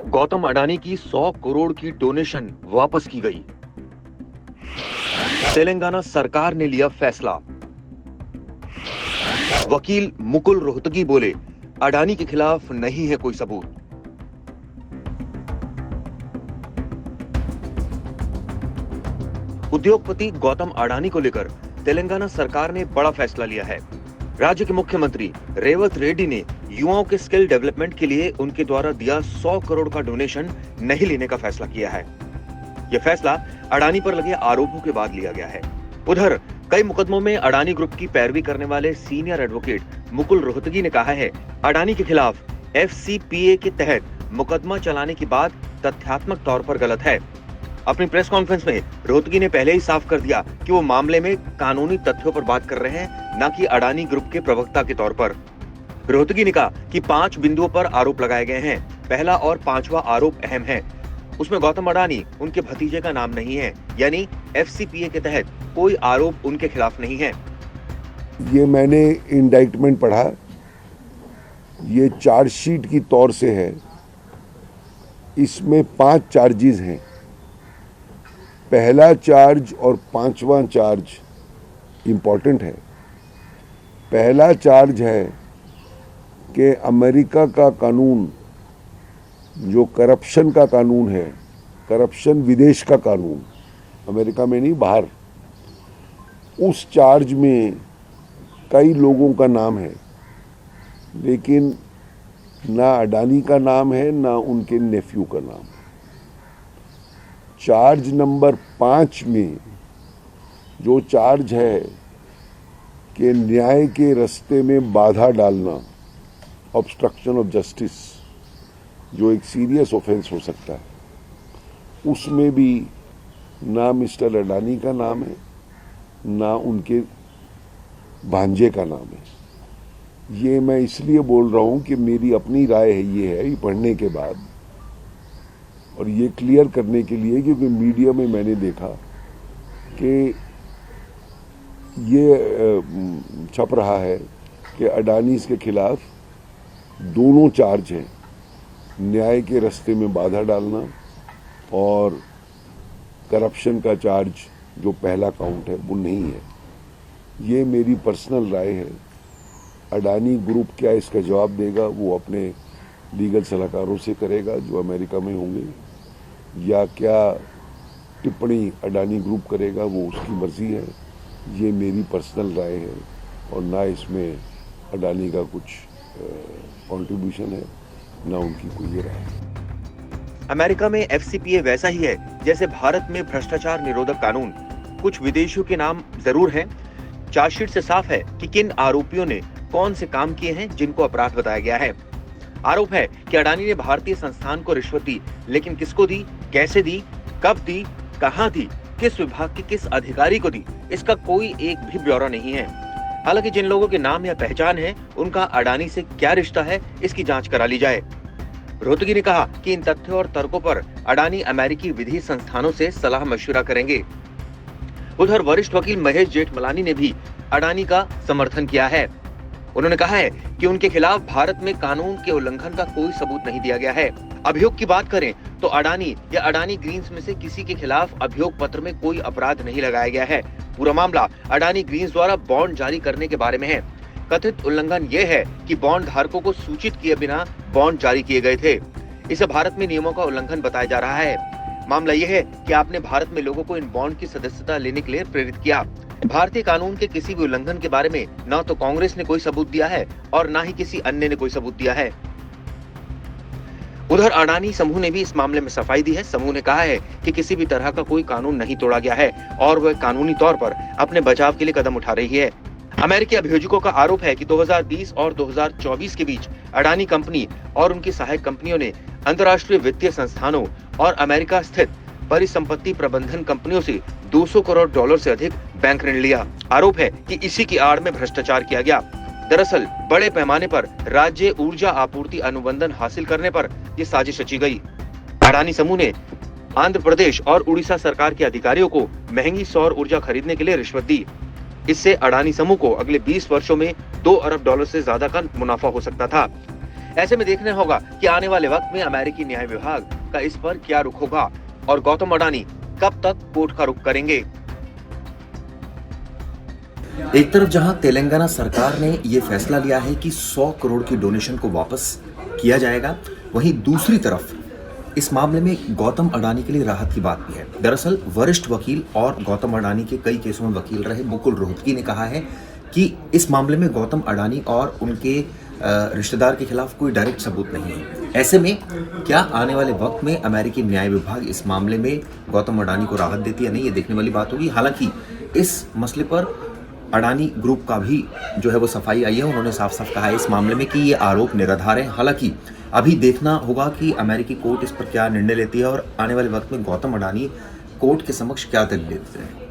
गौतम अडानी की 100 करोड़ की डोनेशन वापस की गई। तेलंगाना सरकार ने लिया फैसला। वकील मुकुल रोहतगी बोले, अडानी के खिलाफ नहीं है कोई सबूत। उद्योगपति गौतम अडानी को लेकर तेलंगाना सरकार ने बड़ा फैसला लिया है। राज्य के मुख्यमंत्री रेवंत रेड्डी ने युवाओं के स्किल डेवलपमेंट के लिए उनके द्वारा दिया 100 करोड़ का डोनेशन नहीं लेने का फैसला किया है। यह फैसला अडानी पर लगे आरोपों के बाद लिया गया है। उधर कई मुकदमों में अडानी ग्रुप की पैरवी करने वाले सीनियर एडवोकेट मुकुल रोहतगी ने कहा है, अडानी के खिलाफ FCPA के तहत मुकदमा चलाने की बात तथ्यात्मक तौर पर गलत है। अपनी प्रेस कॉन्फ्रेंस में रोहतगी ने पहले ही साफ कर दिया कि वो मामले में कानूनी तथ्यों पर बात कर रहे हैं, न कि अडानी ग्रुप के प्रवक्ता के तौर पर। रोहतगी ने कहा कि 5 बिंदुओं पर आरोप लगाए गए हैं। पहला और 5वां आरोप अहम है। उसमें गौतम अडानी उनके भतीजे का नाम नहीं है, यानी FCPA के तहत कोई आरोप उनके खिलाफ नहीं है। ये मैंने इंडाइटमेंट पढ़ा, ये चार्जशीट की तौर से है। इसमें 5 चार्जेस हैं। पहला चार्ज और 5वां चार्ज इम्पोर्टेंट है। पहला चार्ज है कि अमेरिका का कानून जो करप्शन का कानून है, करप्शन विदेश का कानून, अमेरिका में नहीं बाहर, उस चार्ज में कई लोगों का नाम है, लेकिन ना अडानी का नाम है ना उनके नेफ्यू का नाम। चार्ज नंबर 5 में जो चार्ज है कि न्याय के रास्ते में बाधा डालना, ऑब्स्ट्रक्शन ऑफ जस्टिस, जो एक सीरियस ऑफेंस हो सकता है, उसमें भी ना मिस्टर अडानी का नाम है ना उनके भांजे का नाम है। ये मैं इसलिए बोल रहा हूं कि मेरी अपनी राय है, ये है, ये पढ़ने के बाद, और ये क्लियर करने के लिए, क्योंकि मीडिया में मैंने देखा कि ये छप रहा है कि अडानी के खिलाफ दोनों चार्ज हैं, न्याय के रास्ते में बाधा डालना और करप्शन का चार्ज जो पहला काउंट है वो नहीं है। ये मेरी पर्सनल राय है। अडानी ग्रुप क्या इसका जवाब देगा वो अपने लीगल सलाहकारों से करेगा जो अमेरिका में होंगे, या क्या टिप्पणी अडानी ग्रुप करेगा वो उसकी मर्जी है। ये मेरी पर्सनल राय है और ना इसमें अडानी का कुछ कंट्रीब्यूशन है, ना उनकी कोई राय है। अमेरिका में FCPA वैसा ही है जैसे भारत में भ्रष्टाचार निरोधक कानून। कुछ विदेशियों के नाम जरूर हैं। चार्जशीट से साफ है कि किन आरोपियों ने कौन से काम किए हैं जिनको अपराध बताया गया है। आरोप है कि अडानी ने भारतीय संस्थान को रिश्वत दी, लेकिन किसको दी, कैसे दी, कब दी, कहां दी, किस विभाग के किस अधिकारी को दी, इसका कोई एक भी ब्यौरा नहीं है। हालांकि जिन लोगों के नाम या पहचान है, उनका अडानी से क्या रिश्ता है, इसकी जांच करा ली जाए। रोहतगी ने कहा कि इन तथ्यों और तर्कों पर अडानी अमेरिकी विधि संस्थानों से सलाह मशविरा करेंगे। उधर वरिष्ठ वकील महेश जेठमलानी ने भी अडानी का समर्थन किया है। उन्होंने कहा है कि उनके खिलाफ भारत में कानून के उल्लंघन का कोई सबूत नहीं दिया गया है। अभियोग की बात करें तो अडानी या अडानी ग्रीन्स में से किसी के खिलाफ अभियोग पत्र में कोई अपराध नहीं लगाया गया है। पूरा मामला अडानी ग्रीन्स द्वारा बॉन्ड जारी करने के बारे में है। कथित उल्लंघन यह है कि बॉन्ड धारकों को सूचित किए बिना बॉन्ड जारी किए गए थे। इसे भारत में नियमों का उल्लंघन बताया जा रहा है। मामला यह है कि आपने भारत में लोगों को इन बॉन्ड की सदस्यता लेने के लिए प्रेरित किया। भारतीय कानून के किसी भी उल्लंघन के बारे में न तो कांग्रेस ने कोई सबूत दिया है और न ही किसी अन्य ने कोई सबूत दिया है। उधर अडानी समूह ने भी इस मामले में सफाई दी है। समूह ने कहा है कि किसी भी तरह का कोई कानून नहीं तोड़ा गया है और वह कानूनी तौर पर अपने बचाव के लिए कदम उठा रही है। अमेरिकी अभियोजकों का आरोप है कि 2020 और 2024 के बीच अडानी कंपनी और उनकी सहायक कंपनियों ने अंतर्राष्ट्रीय वित्तीय संस्थानों और अमेरिका स्थित परिसंपत्ति प्रबंधन कंपनियों से $200 करोड़ से अधिक बैंक ऋण लिया। आरोप है कि इसी की आड़ में भ्रष्टाचार किया गया। दरअसल बड़े पैमाने पर राज्य ऊर्जा आपूर्ति अनुबंधन हासिल करने पर ये साजिश रची गई। अडानी समूह ने आंध्र प्रदेश और उड़ीसा सरकार के अधिकारियों को महंगी सौर ऊर्जा खरीदने के लिए रिश्वत दी। इससे अडानी समूह को अगले 20 वर्षों में $2 अरब से ज्यादा का मुनाफा हो सकता था। ऐसे में देखना होगा कि आने वाले वक्त में अमेरिकी न्याय विभाग का इस पर क्या रुख होगा और गौतम अडानी कब तक कोर्ट का रुख करेंगे। एक तरफ जहां तेलंगाना सरकार ने यह फैसला लिया है कि 100 करोड़ की डोनेशन को वापस किया जाएगा, वहीं दूसरी तरफ इस मामले में गौतम अडानी के लिए राहत की बात भी है। दरअसल वरिष्ठ वकील और गौतम अडानी के कई केसों में वकील रहे मुकुल रोहतगी ने कहा है कि इस मामले में गौतम अडानी और उनके रिश्तेदार के खिलाफ कोई डायरेक्ट सबूत नहीं है। ऐसे में क्या आने वाले वक्त में अमेरिकी न्याय विभाग इस मामले में गौतम अडानी को राहत देती है नहीं, ये देखने वाली बात होगी। हालांकि इस मसले पर अडानी ग्रुप का भी जो है वो सफाई आई है। उन्होंने साफ साफ कहा है इस मामले में कि ये आरोप निराधार है। हालांकि अभी देखना होगा कि अमेरिकी कोर्ट इस पर क्या निर्णय लेती है और आने वाले वक्त में गौतम अडानी कोर्ट के समक्ष क्या दलील देते हैं।